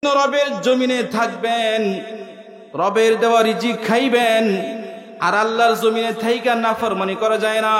রবের জমিনে থাকবেন, রবের দেওয়া রিজিক খাইবেন, আর আল্লাহর জমিনে থাইকা নাফরমানি করা যায় না।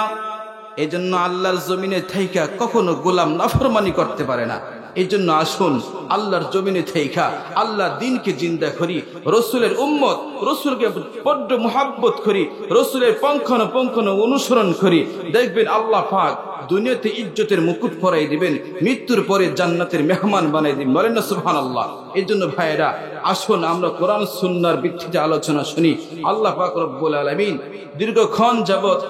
এজন্য আল্লাহর জমিনে থাইকা কখনো গোলাম নাফরমানি করতে পারে না। এই জন্য আসুন আল্লাহর জমিনে থাইকা আল্লাহর দ্বীনকে জিন্দা করি, রসুলের উম্মত, রসুলকে বড্ড মুহাব্বত করি, রসুলের পঙ্খানো অনুসরণ করি। দেখবেন আল্লাহ পাক দুনিয়াতে ইজ্জতের মুকুট পরাই দিবেন, মৃত্যুর পরে জান্নাতের মেহমান বানাই দিবেন। বলেন না সুবহানাল্লাহ। এই জন্য ভাইয়েরা আসুন আমরা কোরআন সুন্নাহর ভিত্তিতে আলোচনা শুনি। আল্লাহ পাক রব্বুল আলামিন দীর্ঘক্ষণ যাবত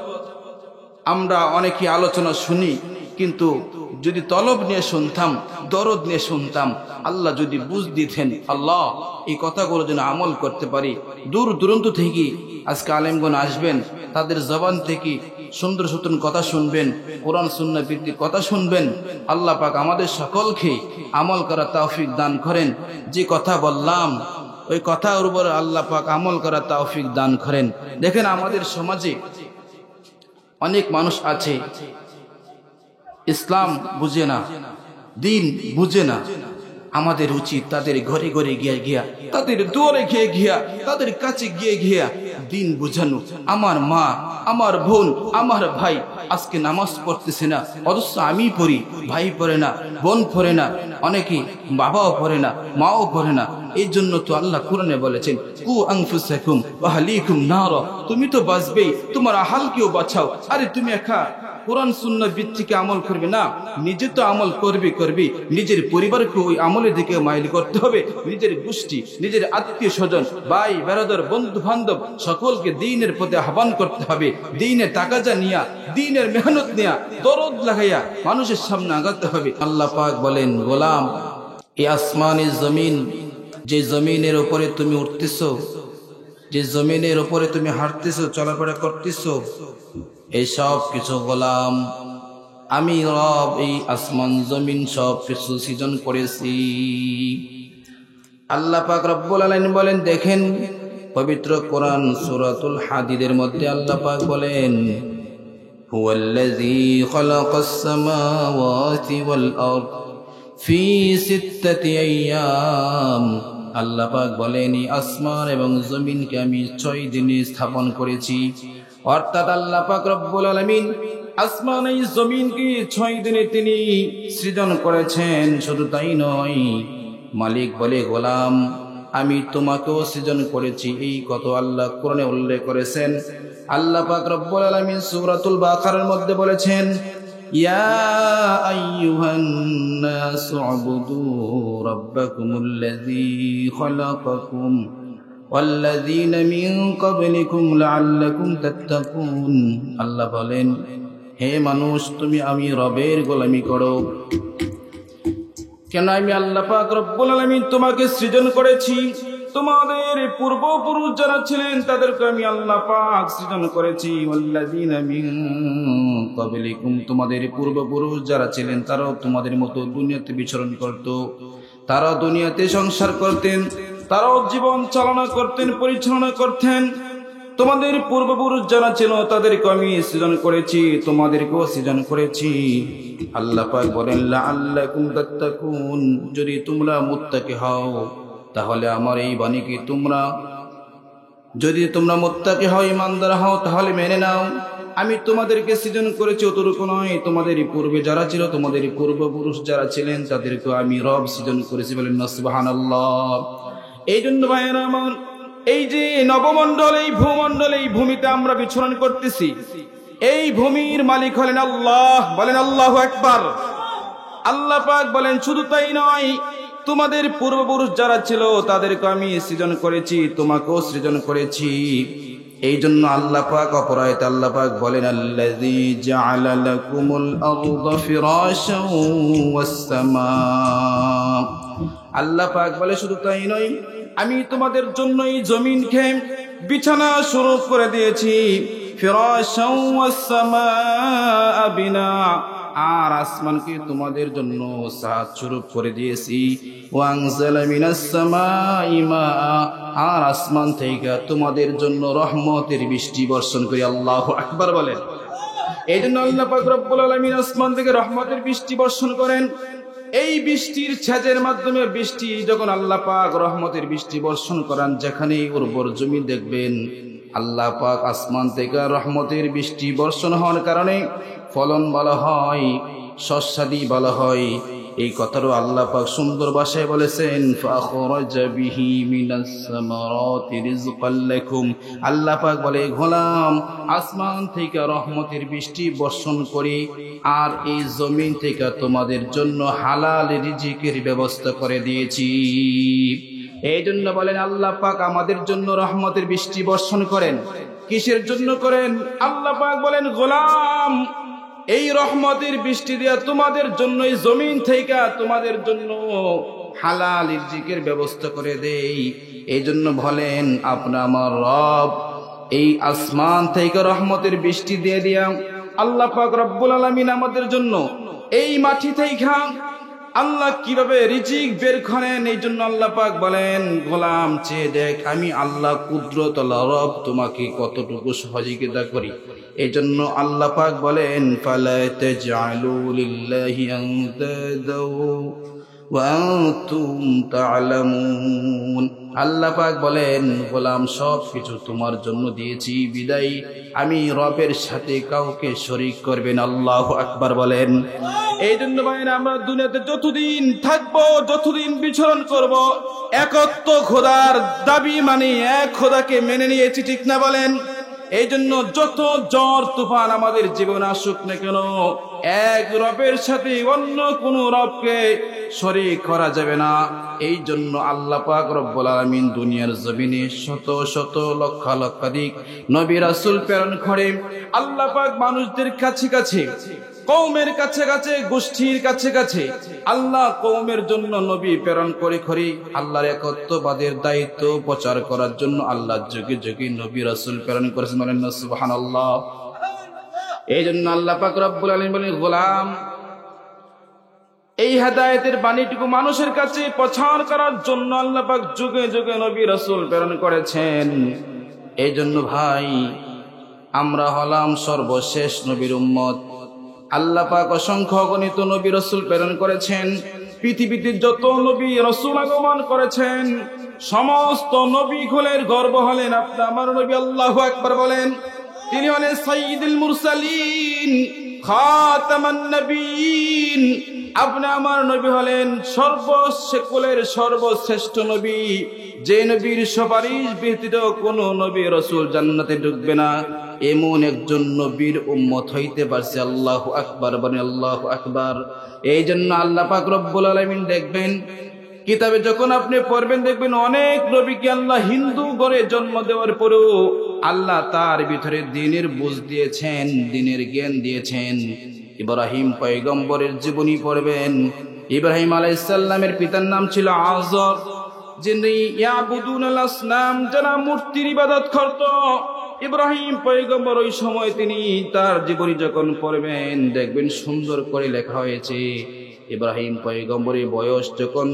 আমরা অনেকে আলোচনা শুনি, কিন্তু যদি তলব নিয়ে শুনতাম, দরদ নিয়ে শুনতাম, আল্লাহ যদি বুঝ দিতেন, আল্লাহ এই কথাগুলো যেন আমল করতে পারি। দূর দূরান্ত থেকে আজকে আলেমগণ আসবেন, তাদের জবান থেকে সুন্দর সুন্দর কথা শুনবেন, কোরআন সুন্নাহ ভিত্তিক কথা শুনবেন। আল্লাহ পাক আমাদের সকলকে আমল করা তৌফিক দান করেন। যে কথা বললাম ওই কথার উপর আল্লাহ পাক আমল করা তৌফিক দান করেন। দেখেন আমাদের সমাজে অনেক মানুষ আছে ইসলাম বুঝে না, দিন বুঝে না। আমাদের উচিত তাদের ঘরে ঘরে গিয়া তাদের দুয়ারে গিয়া তাদের কাছে গিয়া দিন বুঝানো। আমার মা, আমার বোন, আমার ভাই আজকে নামাজ পড়তেছে না, অথচ আমি পড়ি, ভাই পড়ে না, বোন পড়ে না, অনেকে বাবাও পড়ে না, মাও পড়ে না। এই জন্য তো আল্লাহ কোরআনে বলেছেন, কু আনফুসাকুম ওয়া আহলিকুম নার, তুমি তো বাঁচবেই, তোমার আহালকেও বাঁচাও। আরে তুমি একা কোরআন সুন্নাহ ভিত্তিকে আমল করবে না, নিজে তো আমল করবি, নিজের পরিবারকে ওই আমলের দিকে মাইল করতে হবে। নিজের গোষ্ঠী, নিজের আত্মীয় স্বজন, ভাই বেরাদর, বন্ধু বান্ধব সকলকে দ্বীনের পথে আহ্বান করতে হবে। দ্বীনের তাকাজা নিয়া, দ্বীনের মেহনত নিয়া, দরদ লাগাইয়া মানুষের সামনে আগাতে হবে। আল্লাহ পাক বলেন, গোলাম এই আসমানের জমিন, যে জমিনের উপরে তুমি উঠতেছো, যে জমিনের উপরে তুমি হাঁটতেছো, চলাফেরা করতেছো, এই সব কিছু গোলাম আমি রব এই আসমান জমিন সব কিছু সৃজন করেছি। আল্লাহ পাক রব্বুল আলামিন বলেন, দেখেন পবিত্র কোরআন সূরাতুল হাদীদের মধ্যে আল্লাহ পাক বলেন, হুয়াল্লাযী খালাকাস সামাওয়াতি ওয়াল আরদ ফি সিত্তাতি আইয়াম। আল্লাহ পাক বলেন, আসমান এবং জমিনকে আমি 6 দিনে স্থাপন করেছি। অর্থাৎ আল্লাহ পাক রব্বুল আলামিন আসমান এই জমিনকে 6 দিনে তিনি সৃজন করেছেন। শুধু তাই নয়, মালিক বলে, গোলাম আমি তোমাকেও সৃজন করেছি। এই কত আল্লাহ কোরআনে উল্লেখ করেছেন। আল্লাহ পাক রব্বুল আলামিন সূরাতুল বাকারার মধ্যে বলেছেন, ইয়া আইয়ুহান নাসু উবুদু রাব্বাকুমুল্লাযী খালাকাকুম ওয়াল্লাযীনা মিন ক্বাবলিকুম লাআল্লাকুম তাত্তাকুন। আল্লাহ বলেন, হে মানুষ তুমি আমি রবের গোলামি করো। কেন? আমি আল্লাহ পাক রব্বুল আলামিন তোমাকে সৃজন করেছি। তোমাদের পূর্বপুরুষ যারা ছিলেন তাদেরকে আমি আল্লাহ পাক সৃজন করেছি। ওয়াল্লাযীনা মিন ক্বাবলিকুম, তোমাদের পূর্বপুরুষ যারা ছিলেন তারাও তোমাদের মতো দুনিয়াতে বিচরণ করত, তারা দুনিয়াতে সংসার করতেন, তারাও জীবন চালনা করতেন, পরিচালনা করতেন। তোমাদের পূর্বপুরুষ যারা ছিল তাদেরকে আমি সৃজন করেছি, তোমাদেরকেও সৃজন করেছি। আল্লাহ পাক বলেন, লাআল্লাকুম তাত্তাকুন, যদি তোমরা মুত্তাকি হও তাহলে আমার এই বাণীকে তোমরা, যদি তোমরা মুত্তাকি হও, ঈমানদার হও, তাহলে মেনে নাও। আমি তোমাদেরকে সৃজন করেছি, অতটুকু নয়, তোমাদের পূর্বে যারা ছিল, তোমাদের পূর্বপুরুষ যারা ছিলেন তাদেরকে আমি রব সৃজন করেছি। বলেন না সুবহানাল্লাহ। এই জন্য ভাইয়েরা আমার, এই যে নবমণ্ডল, এই ভূমণ্ডল, এই ভূমিতে আমরা বিচরণ করতেছি, এই ভূমির মালিক হলেন আল্লাহ। বলেন আল্লাহু আকবার। আল্লাহ পাক বলেন, শুধু তাই নয়, তোমাদের পূর্বপুরুষ যারা ছিল তাদেরকে আমি সৃজন করেছি, তোমাকেও সৃজন করেছি। এই জন্য আল্লাহ পাক অপরায়তে আল্লাহ পাক বলেন, আল্লাযী জাআলা লাকুমুল আরদা ফিরাশান ওয়াস সামা। আল্লাহ পাক বলে, শুধু তাই নয়, আমি তোমাদের জন্য এই জমিনকে বিছানা স্বরূপ করে দিয়েছি। ফিরাশান ওয়াস সামা বিনা, আর আসমানকে তোমাদের জন্য ছাদ স্বরূপ করে দিয়েছি। ওয়ানজালা মিনাস সামাই মা, আর আসমান থেকে তোমাদের জন্য রহমতের বৃষ্টি বর্ষণ করি। আল্লাহু আকবার বলেন। এই জন্য আল্লাহ পাক রব্বুল আলামিন আসমান থেকে রহমতের বৃষ্টি বর্ষণ করেন। এই বৃষ্টির ছেজের মাধ্যমে বৃষ্টি যখন আল্লাহ পাক রহমতের বৃষ্টি বর্ষণ করান, যেখানে উর্বর জমি দেখবেন আল্লাহ পাক আসমান থেকে রহমতের বৃষ্টি বর্ষণ হওয়ার কারণে ফলন ভালো হয়, শস্যাদি ভালো হয়। এই কথারও আল্লাহ পাক সুন্দর ভাষায় বলেছেন, ফাখরাজা বিহি মিনাস সামারাতি রিজকাল লাকুম। আল্লাহ পাক বলে, গোলাম আসমান থেকে রহমতের বৃষ্টি বর্ষণ করি আর এই জমিন থেকে তোমাদের জন্য হালাল রিজিকের ব্যবস্থা করে দিয়েছি। এই জন্য বলেন আল্লাহ পাক আমাদের জন্য রহমতের বৃষ্টি বর্ষণ করেন। কিসের জন্য করেন? আল্লাহ পাক বলেন, গোলাম এই রহমতের বৃষ্টি দিয়া তোমাদের জন্য এই জমিন থেকে তোমাদের জন্য হালাল রিজিকের ব্যবস্থা করে দেই। এই জন্য বলেন আপনার আমার রব এই আসমান থেকে রহমতের বৃষ্টি দিয়ে দিয়া আল্লাহ পাক রব্বুল আলামিন আমাদের জন্য এই মাটি থেকে আল্লাহ কিভাবে রিজিক বের করেন। এই জন্য আল্লাহ পাক বলেন, গোলাম চেয়ে দেখ আমি আল্লাহ কুদরতুল্লাহ রব তোমাকে কতটুকু সহযোগিতা করি। এই জন্য আল্লাহ পাক বলেন, ফালা তাজআলু লিল্লাহি আনদাদা ওয়া আনতুম তা'লামুন। আল্লাহ পাক বলেন, গোলাম সব কিছু তোমার জন্য দিয়েছি বিদায় আমি রবের সাথে কাউকে শরীক করবেন। আল্লাহু আকবার বলেন। এই জন্য ভাইরা আমরা দুনিয়াতে যতদিন থাকবো, যতদিন বিচরণ করব, একত্ব খোদার দাবি মানে এক খোদাকে মেনে নিয়েছি, ঠিক না বলেন? এই জন্য যত ঝড় তুফান আমাদের জীবনে আসুক না কেন, এক রবের সাথে অন্য কোন রবকে শরীক করা যাবে না। এই জন্য আল্লাহ পাক রব্বুল আলামিন দুনিয়ার জমিনে শত শত লক্ষ লক্ষাধিক নবী রাসূল প্রেরণ করে। আল্লাহ পাক মানুষদের কাছে কাছে, কওমের কাছে কাছে, গোষ্ঠীর কাছে কাছে আল্লাহ কওমের জন্য নবী প্রেরণ করে করে আল্লাহর একত্ববাদের দায়িত্ব প্রচার করার জন্য আল্লাহ যুগে যুগে নবী রাসূল প্রেরণ করেছেন। বলেন না সুবহানাল্লাহ। এই জন্য আল্লাহ পাক রব্বুল আলামিন বলেন, গোলাম এই হেদায়েতের বাণীটুকু মানুষের কাছে প্রচার করার জন্য আল্লাহ পাক যুগে যুগে নবী রাসূল প্রেরণ করেছেন। এই জন্য ভাই আমরা হলাম সর্বশেষ নবীর উম্মত। আল্লাহ পাক অসংখ্য অগণিত নবী রাসূল প্রেরণ করেছেন। পৃথিবীতে যত নবী রাসূল আগমন করেছেন সমস্ত নবী কুলের গর্ব হলেন আপনি আমার নবী। আল্লাহু আকবার বলেন। তিনি হলেন সাইয়্যিদুল মুরসালিন, খাতামান নবিয়্যিন। আপনি আমার নবী হলেন সর্বকুলের সর্বশ্রেষ্ঠ নবী, যে নবীর সুপারিশ ব্যতীত কোন নবী রাসূল জান্নাতে ঢুকবে না, এমন একজন নবীর উম্মত হইতে পারছে। আল্লাহু আকবার বলেন। আল্লাহু আকবার। এই জন্য আল্লাহ পাক রব্বুল আলামিন দেখবেন কিতাবে যখন আপনি পড়বেন দেখবেন অনেক নবীকে আল্লাহ হিন্দু ঘরে জন্ম দেওয়ার পরেও আল্লাহ তার ভিতরে দ্বীনের বুঝ দিয়েছেন, দ্বীনের জ্ঞান দিয়েছেন। ইব্রাহিম পয়গম্বরের জীবনী পড়বেন। ইব্রাহিম আলাইহিস সালামের পিতার নাম ছিল আযর, যিনি ইয়াবুদুনাল আসনাম, যারা মূর্তির ইবাদত করত। ইব্রাহিম পয়গম্বর ওই সময় তিনি তার জীবনী যখন পড়বেন দেখবেন সুন্দর করে লেখা হয়েছে। ইব্রাহিম পয়গম্বরের বয়স যখন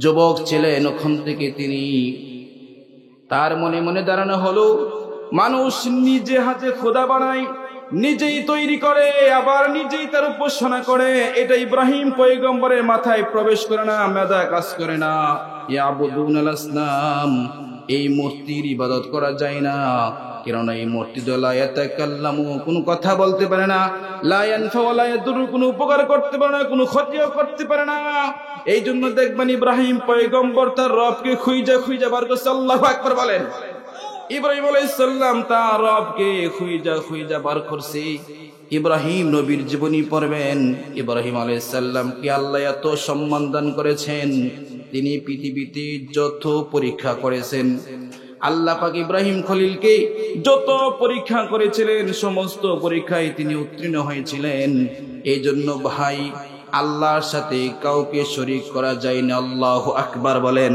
যুবক ছিলেন ওখান থেকে তিনি তার মনে মনে দাঁড়ানো হলো মানুষ নিজে হাতে খোদা বানায়, নিজেই তৈরি করে, আবার নিজেই তার উপাসনা করে। এটা ইব্রাহিম পয়গম্বরের মাথায় প্রবেশ করে না, মেধা কাজ করে না। ইয়াবুদুনাল আসনাম, এই মূর্তির ইবাদত করা যায় না, কেননা এই মূর্তি লা ইয়াতাকাল্লামু, কোনো কথা বলতে পারে না, লা ইয়ানফা ওয়া লা ইয়াদুরু, কোনো উপকার করতে পারে না, কোনো ক্ষতিও করতে পারে না। এই জন্য দেখবেন ইব্রাহিম পয়গম্বর তার রবকে খুঁজে খুঁজে বার করছে। আল্লাহু আকবার বলেন। ইব্রাহিম আলাইহিস সালাম তার রবকে খুঁজে খুঁজে বার করছে। ইব্রাহিম নবীর জীবনী পড়বেন। ইব্রাহিম আলাইহিস সালামকে আল্লাহ এত সম্মান দান করেছেন, তিনি পৃথিবীতে যত পরীক্ষা করেছেন, আল্লাহ পাক ইব্রাহিম খলিলকে যত পরীক্ষা করেছিলেন সমস্ত পরীক্ষায় তিনি উত্তীর্ণ হয়েছিলেন। এই জন্য ভাই আল্লাহর সাথে কাউকে শরীক করা যায় না। আল্লাহু আকবার বলেন।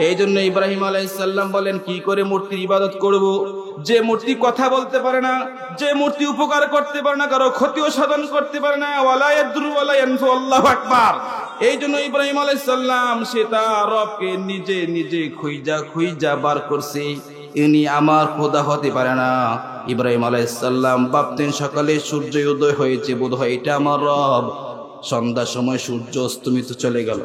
এই জন্য ইব্রাহিম আলাইহিস সালাম বলেন, কি করে মূর্তির ইবাদত করব, যে মূর্তি কথা বলতে পারে না, যে মূর্তি উপকার করতে পারে না, কারো ক্ষতিও সাধন করতে পারে না, ওয়ালা ইয়াদুরু ওয়ালা ইয়ানফু। আল্লাহু আকবার। এই জন্য ইব্রাহিম আলাইহিস সালাম সে তার রবকে নিজে নিজে খুঁজা খুঁজা বার করছে, ইনি আমার খোদা হতে পারে না। ইব্রাহিম আলাইহিস সালাম ভাবতেন সকালে সূর্য উদয় হয়েছে, বোধহয় এটা আমার রব। সন্ধ্যার সময় সূর্য অস্তমিত চলে গেল,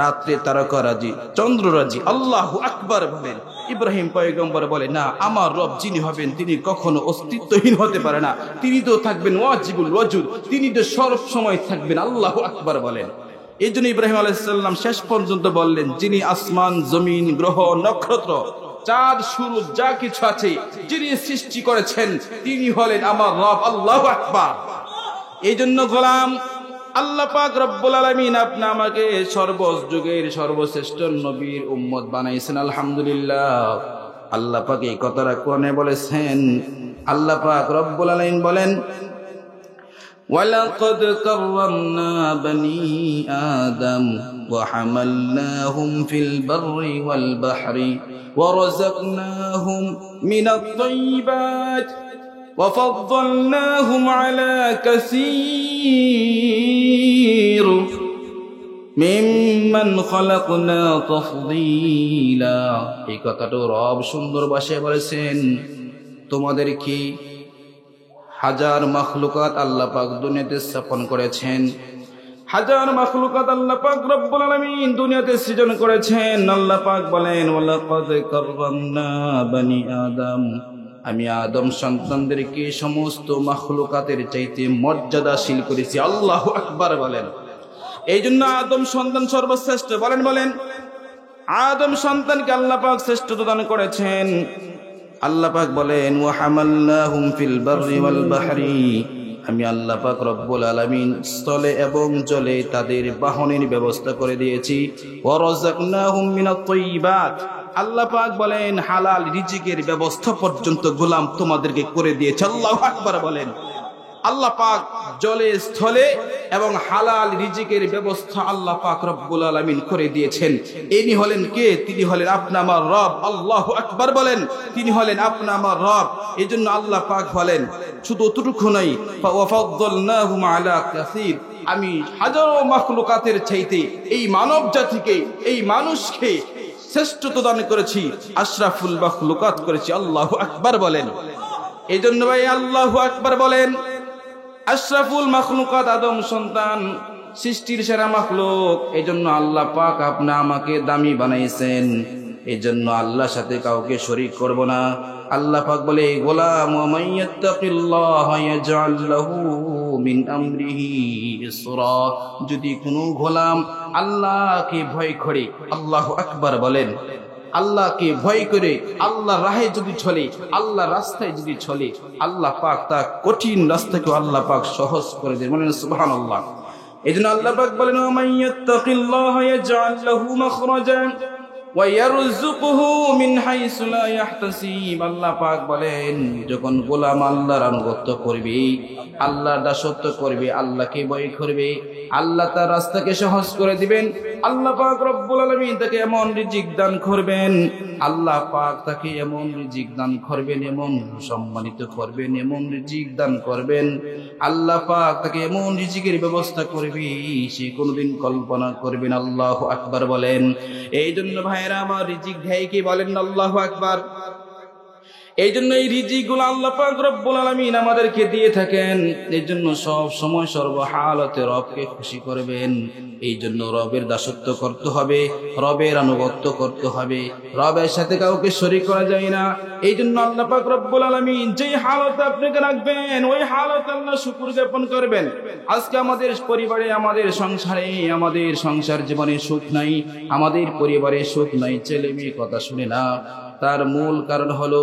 রাত্রে তারকা রাজি, চন্দ্র রাজি, আল্লাহু আকবার বলেন। ইব্রাহিম পয়গম্বর বলে, না, আমার রব যিনি হবেন তিনি কখনো অস্তিত্বহীন হতে পারে না, তিনি তো থাকবেন ওয়াজিবুল ওয়াজুদ, তিনি তো সব সময় থাকবেন। আল্লাহু আকবার বলেন। এই জন্য ইব্রাহিম আলাইহিস সালাম শেষ পর্যন্ত বললেন, যিনি আসমান, জমিন, গ্রহ, নক্ষত্র, চাঁদ, সূরজ যা কিছু আছে যিনি সৃষ্টি করেছেন তিনি হলেন আমার রব। আল্লাহু আকবার। এই জন্য গোলাম, আল্লাহ পাক রব্বুল আলামিন আপনি আমাকে সর্বযুগের সর্বশ্রেষ্ঠ নবীর উম্মত বানাইছেন, আলহামদুলিল্লাহ। আল্লাহ পাক এই কথাটা কোরআনে বলেছেন। আল্লাহ পাক রব্বুল আলামিন বলেন, وَلَقَدْ كَرَّمْنَا بَنِي آدَمَ وَحَمَلْنَاهُمْ فِي الْبَرِّ وَالْبَحْرِ وَرَزَقْنَاهُمْ مِنَ الطَّيِّبَاتِ وَفَضَّلْنَاهُمْ عَلَى كَثِيرٍ مِمَّنْ خَلَقْنَا تَفْضِيلًا। এই কথাটা রব সুন্দর ভাষায় বলেছেন, তোমাদের কি হাজার মাখলুকাত আল্লাহ পাক দুনিয়াতে স্থাপন করেছেন, হাজার মাখলুকাত আল্লাহ পাক রব্বুল আলামিন দুনিয়াতে সৃজন করেছেন। আল্লাহ পাক বলেন, ওয়ালাকাদ কাররামনা বানি আদম, আমি আদম সন্তানদেরকে সমস্ত মাখলুকাতের চাইতে মর্যাদাশীল করেছি। আল্লাহু আকবার বলেন। এই জন্য আদম সন্তান সর্বশ্রেষ্ঠ। বলেন বলেন, আদম সন্তানকে আল্লাহ পাক শ্রেষ্ঠত্ব দান করেছেন। আল্লাহ পাক বলেন, ওয়া হামালনাহুম ফিল বাররি ওয়াল বাহরি, আমি আল্লাহ পাক রব্বুল আলামিন স্থলে এবং জলে তাদের বাহনের ব্যবস্থা করে দিয়েছি। ওয়া রাযাকনাহুম মিনাত তাইয়্যিবাত, আল্লাহ পাক বলেন হালাল রিজিকের ব্যবস্থা পর্যন্ত গোলাম তোমাদেরকে করে দিয়েছে। আল্লাহু আকবার বলেন। আল্লাহ পাক জলে স্থলে এবং হালাল রিজিকের ব্যবস্থা আল্লাহ পাক রব্বুল আলামিন করে দিয়েছেন। ইনি হলেন কে? তিনি হলেন আপনি আমার রব। আল্লাহু আকবার বলেন। তিনি হলেন আপনি আমার রব। এই জন্য আল্লাহ পাক বলেন, শুধু অতটুকু নয়, ফাওয়াফাদ্দালনাহুম আলা কাসীর, আমি হাজারো মাখলুকাতের চাইতে এই মানব জাতিকে, এই মানুষকে শ্রেষ্ঠত্ব দান করেছি, আশরাফুল মাখলুকাত করেছি। আল্লাহু আকবার বলেন। এই জন্য ভাই আল্লাহু আকবার বলেন। আশরাফুল মাখলুকাত আদম সন্তান, সৃষ্টির সেরা মাখলুক। এই জন্য আল্লাহ পাক আপনি আমাকে দামি বানাইছেন। এই জন্য আল্লাহর সাথে কাউকে শরীক করব না। আল্লাহ পাক বলে, গোলাম ওয়া মাইয়াত্তাকিল্লাহা ইয়াজআল লাহু মিন আমরিহি ইসরা, যদি কোনো গোলাম আল্লাহকে ভয় করে, আল্লাহু আকবার বলেন, আল্লাহকে ভয় করে আল্লাহর রাহে যদি চলে, আল্লাহর রাস্তায় যদি চলে, আল্লাহ পাক তা কঠিন রাস্তাকে আল্লাহ পাক সহজ করে দেন। বলেন সুবহানাল্লাহ। এজন্য আল্লাহ পাক বলেন, ওয়া মাইয়াত্তাকিল্লাহা ইয়াজআল লাহু মাখরাজান ওয়া ইয়ারযুকুহু মিন হাইসু লা ইয়াহতাসিব। আল্লাহ পাক বলেন, যখন গোলাম আল্লাহর আনুগত্য করবে, আল্লাহর দাসত্ব করবে, আল্লাহকে ভয় করবে, আল্লাহ তার রাস্তাকে সহজ করে দিবেন। আল্লাহ পাক রব্বুল আলামিন তাকে এমন রিজিক দান করবেন, আল্লাহ পাক তাকে এমন রিজিক দান করবেন, এমন সম্মানিত করবেন, এমন রিজিক দান করবেন, আল্লাহ পাক তাকে এমন রিজিকের ব্যবস্থা করবে সে কোনোদিন কল্পনা করবেন। আল্লাহু আকবার বলেন। এই জন্য ভাইরা আমার, রিজিক দেয় কি? বলেন আল্লাহু আকবার। এই জন্য এই রিজিকগুলো আল্লাহ পাক রব্বুল আলামিন আমাদেরকে দিয়ে থাকেন। এই জন্য সব সময় সর্বহালতে রবকে খুশি করবেন। এই জন্য রবের দাসত্ব করতে হবে, রবের আনুগত্য করতে হবে, রবের সাথে কাউকে শরীক করা যায় না। এই জন্য আল্লাহ পাক রব্বুল আলামিন যেই হালতে আপনাকে রাখবেন, ওই হালতে আল্লাহ শুকর জ্ঞাপন করবেন। আজকে আমাদের পরিবারে, আমাদের সংসারে, আমাদের সংসার জীবনে সুখ নাই, আমাদের পরিবারে সুখ নাই, ছেলে মেয়ে কথা শুনে না। তার মূল কারণ হলো,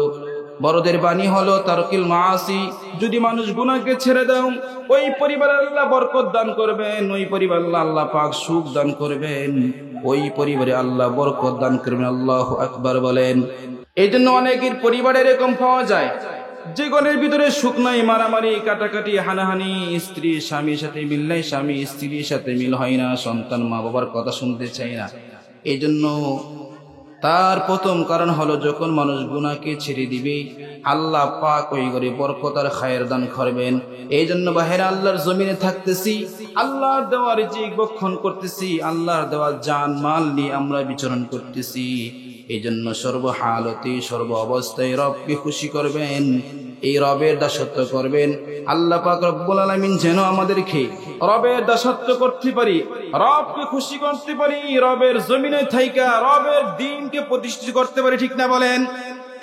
বড়দের বাণী হলো তারকিল মাআসি। যদি মানুষ গুনাহকে ছেড়ে দাও, ওই পরিবারে আল্লাহ বরকত দান করবেন, ওই পরিবারে আল্লাহ পাক সুখ দান করবেন, ওই পরিবারে আল্লাহ বরকত দান করবেন। আল্লাহু আকবার বলেন। এই জন্য অনেকের পরিবারে এরকম পাওয়া যায় যে ঘরের ভিতরে সুখ নাই, মারামারি, কাটাকাটি, হানাহানি, স্ত্রী স্বামীর সাথে মিল নাই, স্বামী স্ত্রীর সাথে মিল হয় না, সন্তান মা বাবার কথা শুনতে চায় না। এই জন্য তার প্রথম কারণ হলো, যখন মানুষ গুনাহকে ছেড়ে দিবে, আল্লাহ পাক ওই ঘরে বরকত আর খায়ের দান করবেন। এই জন্য বাহিরে আল্লাহর জমিনে থাকতেছি, আল্লাহর দেওয়া রিজিক ভক্ষণ করতেছি, আল্লাহর দেওয়া জান মাল নিয়ে আমরা বিচরণ করতেছি। এই জন্য সর্বহালতে, সর্ব অবস্থায় রবকে খুশি করবেন। এই রবের দাসত্ব করবেন। আল্লাহ পাক রব্বুল আলামিন যেন আমাদেরকে রবের দাসত্ব করতে পারি, রবকে খুশি করতে পারি, রবের জমিনে থাইকা রবের দ্বীনকে প্রতিষ্ঠিত করতে পারি, ঠিক না বলেন?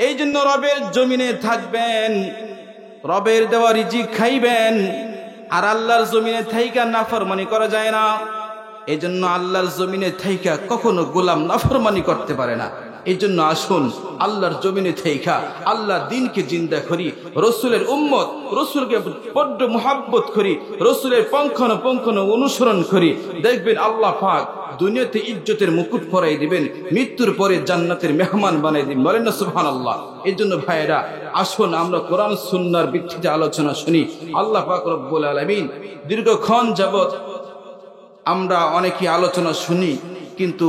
এই জন্য রবের জমিনে থাকবেন, রবের দেওয়া রিজিক খাইবেন, আর আল্লাহর জমিনে থাইকা নাফরমানি করা যায় না। এই জন্য আল্লাহর জমিনে থাইকা কখনো গোলাম নাফরমানি করতে পারে না। এই জন্য আসুন আল্লাহর জমিনে থাইকা আল্লাহর দ্বীনকে জিন্দা করি, রসুলের উম্মত, রসুলকে বড্ড মুহাব্বত করি, রসুলের পঙ্খানো অনুসরণ করি। দেখবেন আল্লাহ পাক দুনিয়াতে ইজ্জতের মুকুট পরাই দিবেন, মৃত্যুর পরে জান্নাতের মেহমান বানাই দিবেন। বলেন না সুবহানাল্লাহ। এই জন্য ভাইয়েরা আসুন আমরা কোরআন সুন্নাহর ভিত্তিতে আলোচনা শুনি। আল্লাহ পাক রব্বুল আলামিন দীর্ঘক্ষণ যাবত আমরা অনেকে আলোচনা শুনি, কিন্তু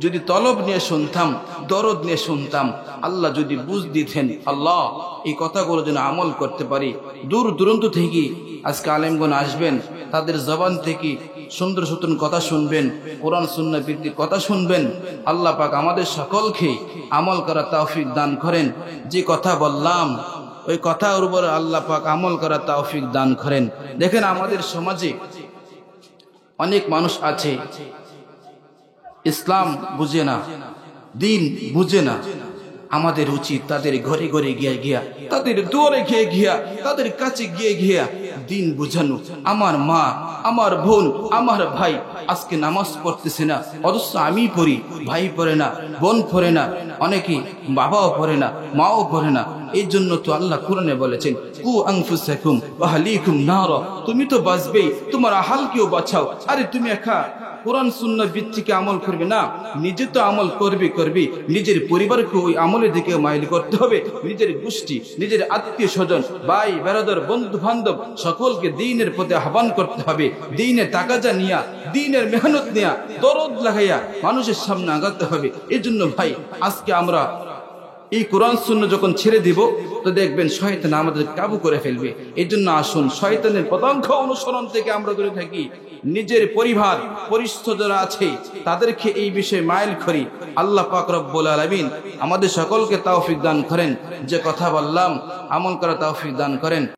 যদি তলব নিয়ে শুনতাম, দরদ নিয়ে শুনতাম, আল্লাহ যদি বুঝ দিতেন, আল্লাহ এই কথাগুলো যেন আমল করতে পারি। দূর দূরান্ত থেকে আজকে আলেমগণ আসবেন, তাদের জবান থেকে সুন্দর সুন্দর কথা শুনবেন, কোরআন সুন্নাহ ভিত্তিক কথা শুনবেন। আল্লাহ পাক আমাদের সকলকে আমল করা তৌফিক দান করেন। যে কথা বললাম ওই কথার উপর আল্লাহ পাক আমল করা তৌফিক দান করেন। দেখেন আমাদের সমাজে অনেক মানুষ আছে ইসলাম বুঝে না, দিন বুঝে না। আমাদের উচিত তাদের ঘরে ঘরে গিয়া তাদের দুয়ারে গিয়া তাদের কাছে গিয়া দিন বুঝানো। আমার মা, আমার বোন, আমার ভাই আজকে নামাজ পড়তেছে না, অথচ আমি পড়ি, ভাই পড়ে না, বোন পড়ে না, অনেকে বাবাও পড়ে না, মাও পড়ে না। এই জন্য তো আল্লাহ কোরআনে বলেছেন, কু আনফুসাকুম ওয়া আহলিকুম নার, তুমি তো বাঁচবেই, তোমার আহালকেও বাঁচাও। আরে তুমি একা কোরআন সুন্নাহ ভিত্তিকে আমল করবে না, নিজে তো আমল করবি, নিজের পরিবারকে ওই আমলের দিকে মাইল করতে হবে, নিজের গোষ্ঠী, নিজের আত্মীয় স্বজন, ভাই বেরাদর, বন্ধু বান্ধব সকলকে দ্বীনের পথে আহ্বান করতে হবে। দ্বীনের তাকাজা নিয়া, দ্বীনের মেহনত নিয়া, দরদ লাগাইয়া মানুষের সামনে আগাতে হবে। এই জন্য ভাই আজকে আমরা এই কোরআন সুন্নাহ যখন ছেড়ে দিব তো দেখবেন শয়তান আমাদের কাবু করে ফেলবে। এই জন্য আসুন শয়তানের পতঙ্গ অনুসরণ থেকে আমরা দূরে থাকি, নিজের পরিবার পরিস্থিতি যারা আছে তাদেরকে এই বিষয়ে মাইল করি। আল্লাহ পাক রব্বুল আলামিন আমাদের সকলকে তৌফিক দান করেন। যে কথা বললাম আমল করা তৌফিক দান করেন।